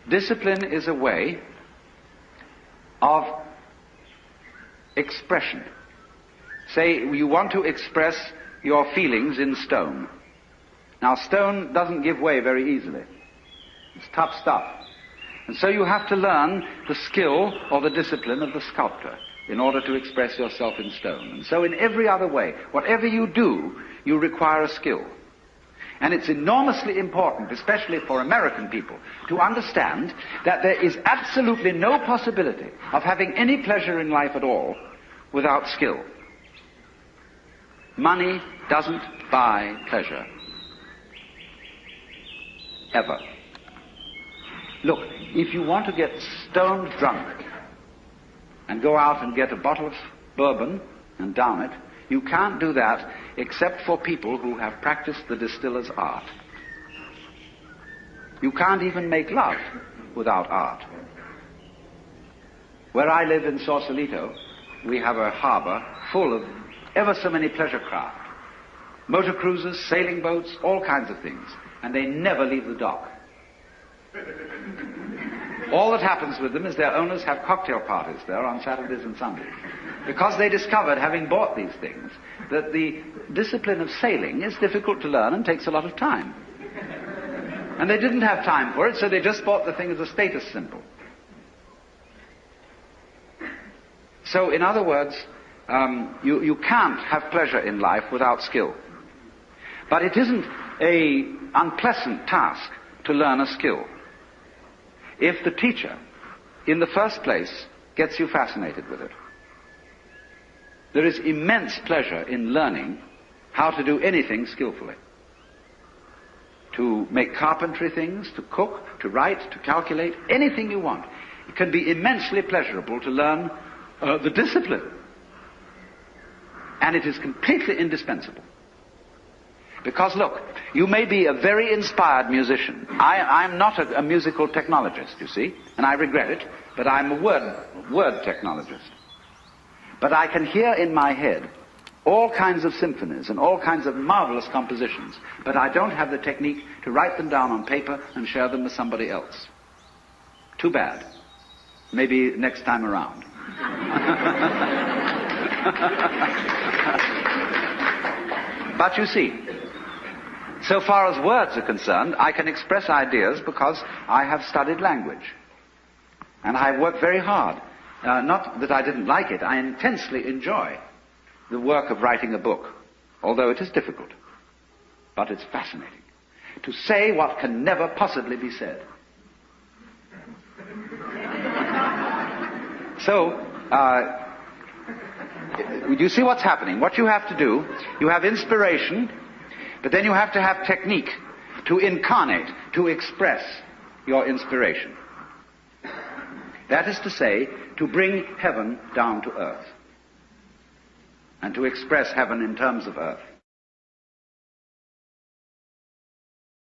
Discipline is a way of expression. Say you want to express your feelings in stone. Now, stone doesn't give way very easily. It's tough stuff. And so you have to learn the skill or the discipline of the sculptor in order to express yourself in stone. And so in every other way, whatever you do, you require a skill. And it's enormously important, especially for American people, to understand that there is absolutely no possibility of having any pleasure in life at all without skill. Money doesn't buy pleasure. Ever. Look, if you want to get stoned drunk and go out and get a bottle of bourbon and down it, you can't do that except for people who have practiced the distiller's art. You can't even make love without art. Where I live in Sausalito, we have a harbor full of ever so many pleasure craft. Motor cruisers, sailing boats, all kinds of things. And they never leave the dock. All that happens with them is their owners have cocktail parties there on Saturdays and Sundays. Because they discovered, having bought these things, that the discipline of sailing is difficult to learn and takes a lot of time. And they didn't have time for it, so they just bought the thing as a status symbol. So, in other words, you can't have pleasure in life without skill. But it isn't an unpleasant task to learn a skill. If the teacher, in the first place, gets you fascinated with it. There is immense pleasure in learning how to do anything skillfully. To make carpentry things, to cook, to write, to calculate, anything you want. It can be immensely pleasurable to learn the discipline. And it is completely indispensable. Because look, you may be a very inspired musician. I'm not a musical technologist, you see, and I regret it, but I'm a word technologist. But I can hear in my head all kinds of symphonies and all kinds of marvelous compositions, but I don't have the technique to write them down on paper and share them with somebody else. Too bad. Maybe next time around. But you see, so far as words are concerned, I can express ideas because I have studied language. And I work very hard. Not that I didn't like it, I intensely enjoy the work of writing a book, although it is difficult. But it's fascinating. To say what can never possibly be said. So, you see what's happening. What you have to do, you have inspiration, but then you have to have technique to incarnate, to express your inspiration. That is to say, to bring heaven down to earth. And to express heaven in terms of earth.